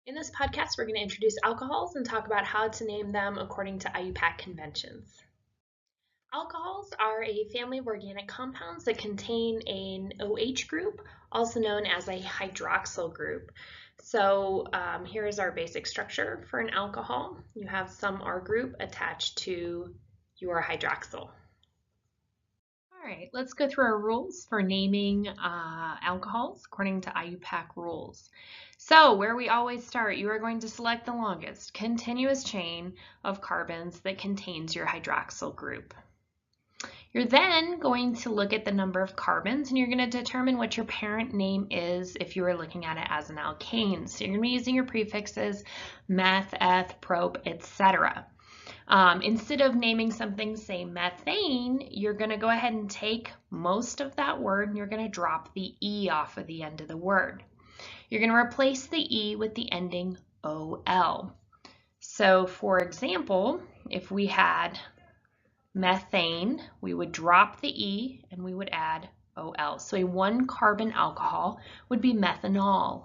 In this podcast, we're going to introduce alcohols and talk about how to name them according to IUPAC conventions. Alcohols are a family of organic compounds that contain an OH group, also known as a hydroxyl group. So here is our basic structure for an alcohol. You have some R group attached to your hydroxyl. All right, let's go through our rules for naming alcohols according to IUPAC rules. So where we always start, you are going to select the longest continuous chain of carbons that contains your hydroxyl group. You're then going to look at the number of carbons and you're going to determine what your parent name is if you are looking at it as an alkane. So you're going to be using your prefixes meth, eth, prop, etc. Instead of naming something, say methane, you're going to go ahead and take most of that word and you're going to drop the E off of the end of the word. You're going to replace the E with the ending OL. So for example, if we had methane, we would drop the E and we would add OL. So a one carbon alcohol would be methanol.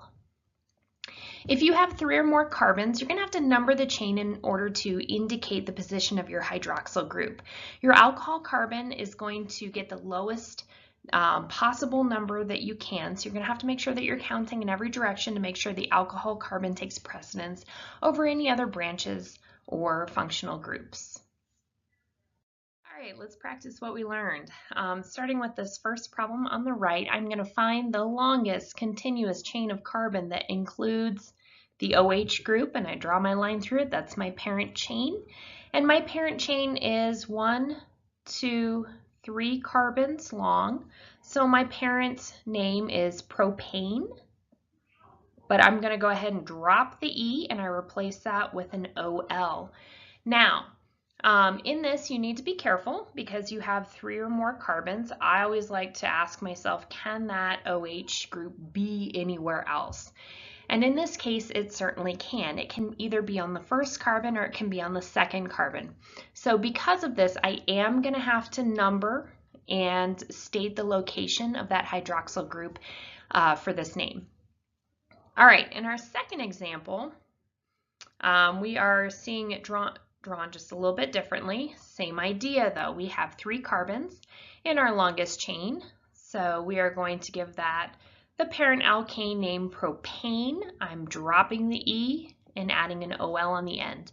If you have 3 or more carbons, you're going to have to number the chain in order to indicate the position of your hydroxyl group. Your alcohol carbon is going to get the lowest possible number that you can. So you're going to have to make sure that you're counting in every direction to make sure the alcohol carbon takes precedence over any other branches or functional groups. All right, let's practice what we learned. Starting with this first problem on the right, I'm going to find the longest continuous chain of carbon that includes the OH group, and I draw my line through it. That's my parent chain. And my parent chain is 1, 2, 3 carbons long. So my parent's name is propane. But I'm going to go ahead and drop the E and I replace that with an OL. Now, in this, you need to be careful because you have 3 or more carbons. I always like to ask myself, can that OH group be anywhere else? And in this case, it certainly can. It can either be on the first carbon or it can be on the second carbon. So because of this, I am going to have to number and state the location of that hydroxyl group for this name. All right, in our second example, we are seeing it drawn just a little bit differently. Same idea though. We have 3 carbons in our longest chain. So we are going to give that the parent alkane name propane. I'm dropping the E and adding an OL on the end.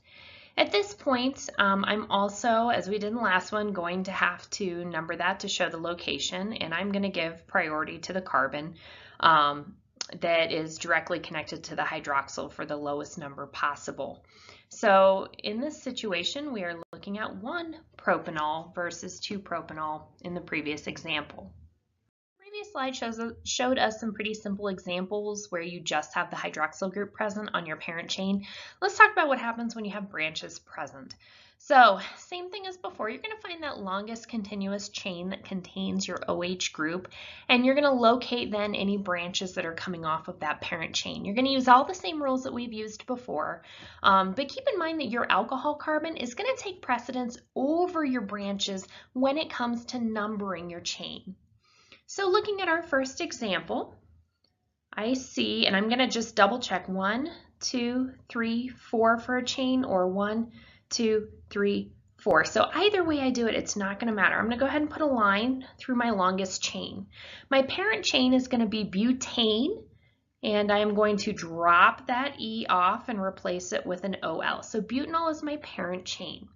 At this point, I'm also, as we did in the last one, going to have to number that to show the location, and I'm going to give priority to the carbon that is directly connected to the hydroxyl for the lowest number possible. So in this situation, we are looking at 1 propanol versus 2 propanol in the previous example. The previous slide showed us some pretty simple examples where you just have the hydroxyl group present on your parent chain. Let's talk about what happens when you have branches present. So same thing as before, you're going to find that longest continuous chain that contains your OH group, and you're going to locate then any branches that are coming off of that parent chain. You're going to use all the same rules that we've used before, but keep in mind that your alcohol carbon is going to take precedence over your branches when it comes to numbering your chain. So looking at our first example, I see, and I'm going to just double check 1, 2, 3, 4 for a chain, or 1, 2, 3, 4. So either way I do it, it's not going to matter. I'm going to go ahead and put a line through my longest chain. My parent chain is going to be butane, and I am going to drop that E off and replace it with an OL. So butanol is my parent chain.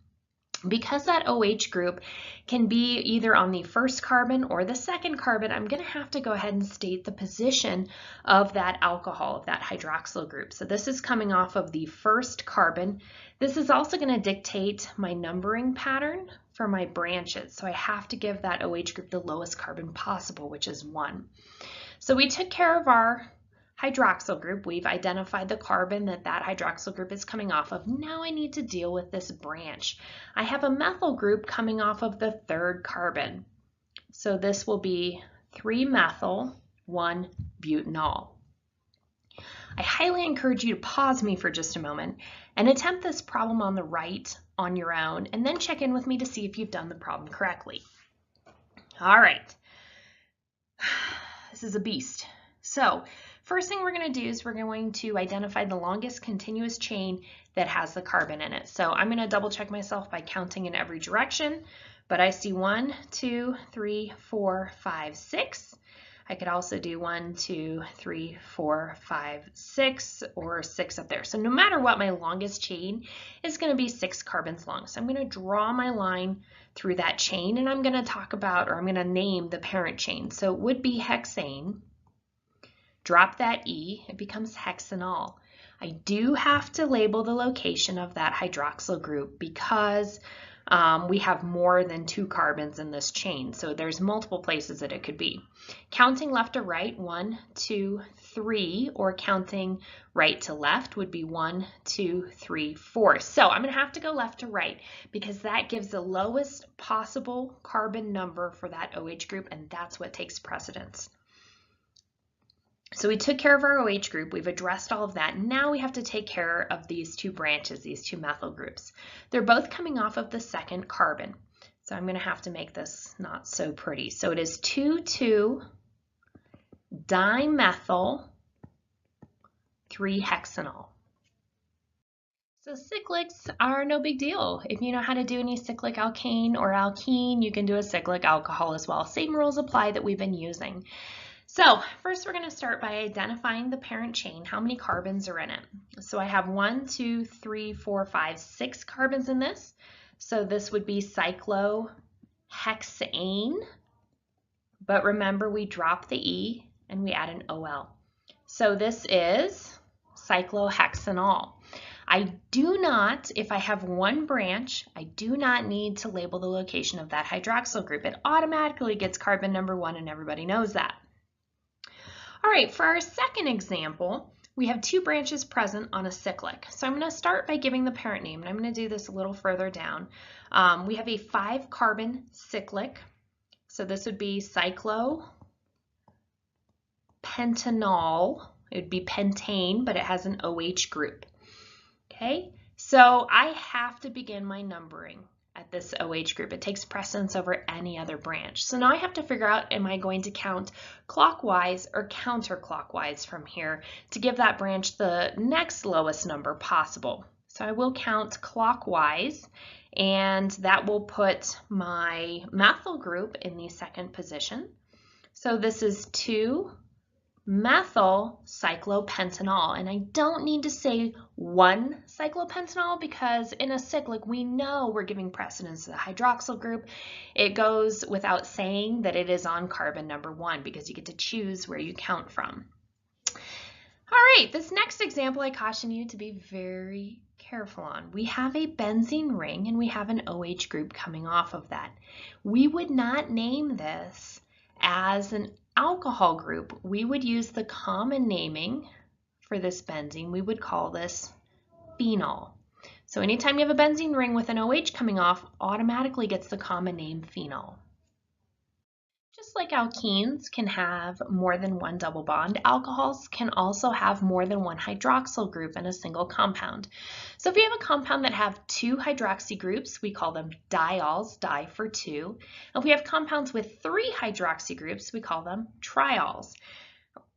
Because that OH group can be either on the first carbon or the second carbon, I'm going to have to go ahead and state the position of that alcohol, of that hydroxyl group. So this is coming off of the first carbon. This is also going to dictate my numbering pattern for my branches. So I have to give that OH group the lowest carbon possible, which is 1. So we took care of our hydroxyl group. We've identified the carbon that hydroxyl group is coming off of. Now I need to deal with this branch. I have a methyl group coming off of the 3rd carbon. So this will be 3-methyl, 1-butanol. I highly encourage you to pause me for just a moment and attempt this problem on the right on your own, and then check in with me to see if you've done the problem correctly. All right. This is a beast. So First thing we're going to do is we're going to identify the longest continuous chain that has the carbon in it. So I'm going to double check myself by counting in every direction, but I see 1, 2, 3, 4, 5, 6. I could also do 1, 2, 3, 4, 5, 6, or 6 up there. So no matter what, my longest chain is going to be 6 carbons long. So I'm going to draw my line through that chain, and I'm going to talk about, or I'm going to name the parent chain. So it would be hexane. Drop that E, it becomes hexanol. I do have to label the location of that hydroxyl group because we have more than 2 carbons in this chain, so there's multiple places that it could be. Counting left to right, 1, 2, 3, or counting right to left would be 1, 2, 3, 4. So I'm going to have to go left to right because that gives the lowest possible carbon number for that OH group, and that's what takes precedence. So we took care of our OH group, we've addressed all of that. Now we have to take care of these 2 branches, these 2 methyl groups. They're both coming off of the second carbon. So I'm going to have to make this not so pretty. So it is 2,2-dimethyl 3-hexanol. So cyclics are no big deal. If you know how to do any cyclic alkane or alkene, you can do a cyclic alcohol as well. Same rules apply that we've been using. So first we're going to start by identifying the parent chain, how many carbons are in it. So I have 1, 2, 3, 4, 5, 6 carbons in this. So this would be cyclohexane, but remember we drop the E and we add an OL. So this is cyclohexanol. I do not, if I have one branch, I do not need to label the location of that hydroxyl group. It automatically gets carbon number 1 and everybody knows that. All right, for our second example, we have 2 branches present on a cyclic. So I'm going to start by giving the parent name, and I'm going to do this a little further down. We have a 5-carbon cyclic. So this would be cyclopentanol. It would be pentane, but it has an OH group. Okay, so I have to begin my numbering at this OH group. It takes precedence over any other branch. So now I have to figure out, am I going to count clockwise or counterclockwise from here to give that branch the next lowest number possible. So I will count clockwise, and that will put my methyl group in the second position. So this is 2-methyl cyclopentanol, and I don't need to say 1-cyclopentanol because in a cyclic we know we're giving precedence to the hydroxyl group. It goes without saying that it is on carbon number 1 because you get to choose where you count from. All right, this next example I caution you to be very careful on. We have a benzene ring and we have an OH group coming off of that. We would not name this as an alcohol group. We would use the common naming for this benzene. We would call this phenol. So anytime you have a benzene ring with an OH coming off, automatically gets the common name phenol. Just like alkenes can have more than 1 double bond, alcohols can also have more than 1 hydroxyl group in a single compound. So if you have a compound that have 2 hydroxy groups, we call them diols, di for 2. If we have compounds with 3 hydroxy groups, we call them triols.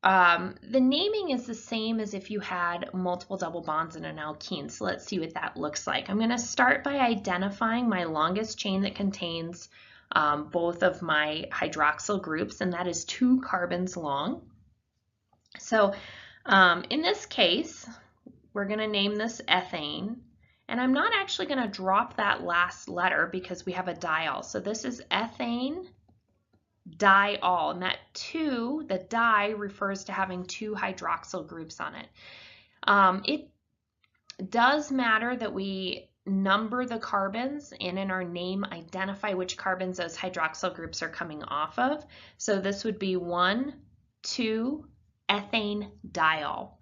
The naming is the same as if you had multiple double bonds in an alkene. So let's see what that looks like. I'm going to start by identifying my longest chain that contains both of my hydroxyl groups, and that is 2 carbons long. So in this case, we're going to name this ethane, and I'm not actually going to drop that last letter because we have a diol. So this is ethane diol, and that 2, the di, refers to having 2 hydroxyl groups on it. It does matter that we number the carbons and in our name identify which carbons those hydroxyl groups are coming off of. So this would be 1, 2, ethane diol.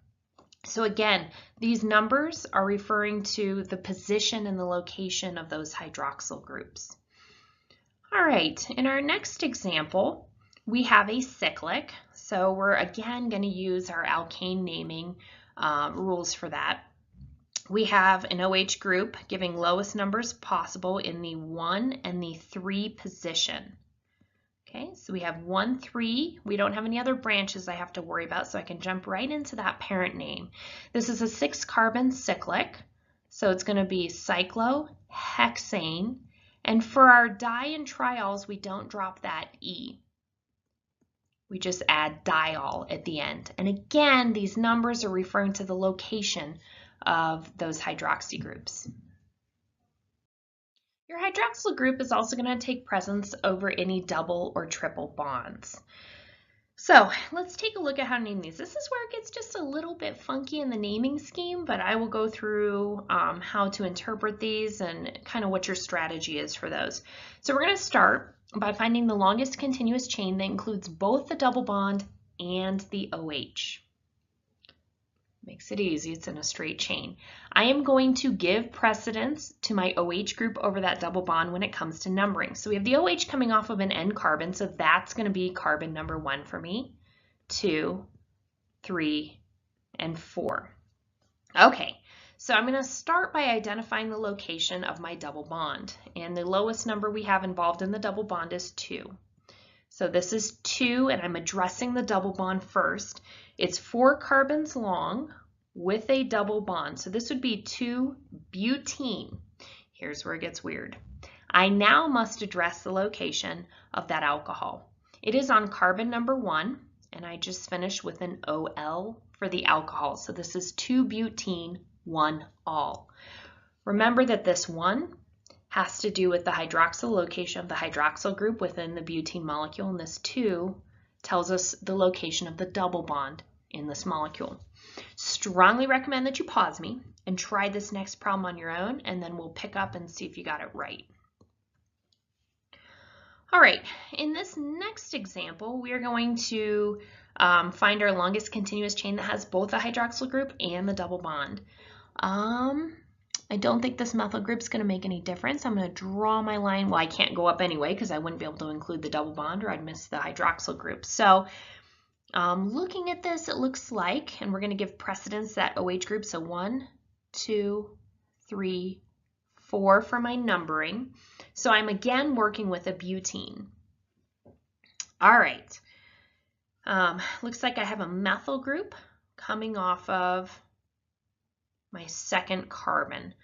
So again, these numbers are referring to the position and the location of those hydroxyl groups. All right, in our next example, we have a cyclic. So we're again going to use our alkane naming rules for that. We have an OH group giving lowest numbers possible in the 1 and the 3 position. Okay, so we have 1, 3. We don't have any other branches I have to worry about, so I can jump right into that parent name. This is a 6-carbon cyclic, so it's going to be cyclohexane. And for our di and triols, we don't drop that E. We just add diol at the end. And again, these numbers are referring to the location of those hydroxy groups. Your hydroxyl group is also going to take precedence over any double or triple bonds. So let's take a look at how to name these. This is where it gets just a little bit funky in the naming scheme, but I will go through how to interpret these and kind of what your strategy is for those. So we're going to start by finding the longest continuous chain that includes both the double bond and the OH. Makes it easy, it's in a straight chain. I am going to give precedence to my OH group over that double bond when it comes to numbering. So we have the OH coming off of an N carbon, so that's going to be carbon number 1 for me, 2, 3, and 4. Okay, so I'm going to start by identifying the location of my double bond, and the lowest number we have involved in the double bond is 2. So this is 2, and I'm addressing the double bond first. It's 4 carbons long with a double bond. So this would be 2-butene. Here's where it gets weird. I now must address the location of that alcohol. It is on carbon number 1, and I just finished with an OL for the alcohol. So this is 2-butene, 1-ol. Remember that this 1 has to do with the hydroxyl location of the hydroxyl group within the butene molecule, and this 2 tells us the location of the double bond in this molecule. Strongly recommend that you pause me and try this next problem on your own, and then we'll pick up and see if you got it right. All right, in this next example, we are going to find our longest continuous chain that has both the hydroxyl group and the double bond. I don't think this methyl group is going to make any difference. I'm going to draw my line. Well, I can't go up anyway because I wouldn't be able to include the double bond or I'd miss the hydroxyl group. So looking at this, it looks like, and we're going to give precedence to that OH group. So 1, 2, 3, 4 for my numbering. So I'm again working with a butene. All right. Looks like I have a methyl group coming off of my second carbon.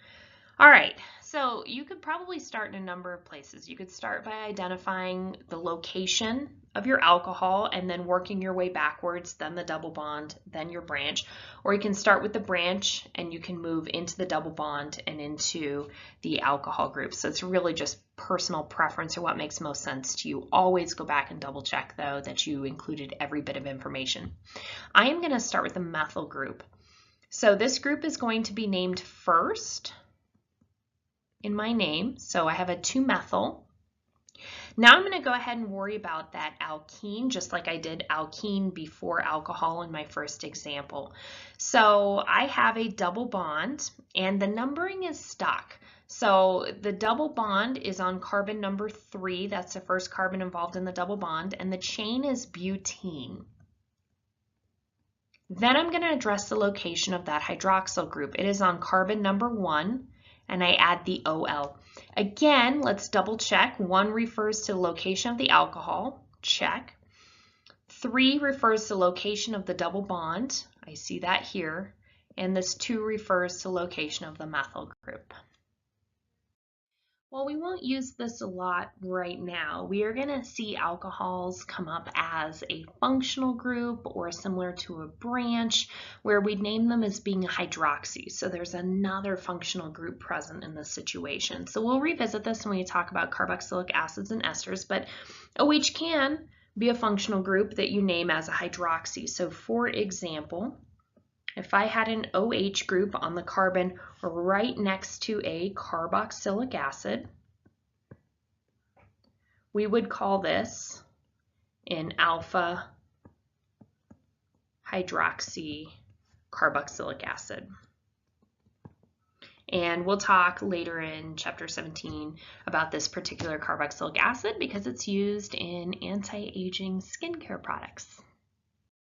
All right, so you could probably start in a number of places. You could start by identifying the location of your alcohol and then working your way backwards, then the double bond, then your branch. Or you can start with the branch and you can move into the double bond and into the alcohol group. So it's really just personal preference or what makes most sense to you. Always go back and double check though that you included every bit of information. I am going to start with the methyl group. So this group is going to be named first in my name. So I have a 2-methyl. Now I'm going to go ahead and worry about that alkene, just like I did alkene before alcohol in my first example. So I have a double bond and the numbering is stuck. So the double bond is on carbon number 3. That's the first carbon involved in the double bond, and the chain is butene. Then I'm going to address the location of that hydroxyl group. It is on carbon number 1, and I add the OL. Again, let's double check. 1 refers to the location of the alcohol. Check. 3 refers to the location of the double bond. I see that here. And this 2 refers to the location of the methyl group. Well, we won't use this a lot right now. We are going to see alcohols come up as a functional group or similar to a branch where we name them as being a hydroxy. So there's another functional group present in this situation. So we'll revisit this when we talk about carboxylic acids and esters, but OH can be a functional group that you name as a hydroxy. So for example, if I had an OH group on the carbon right next to a carboxylic acid, we would call this an alpha hydroxy carboxylic acid. And we'll talk later in chapter 17 about this particular carboxylic acid because it's used in anti-aging skincare products.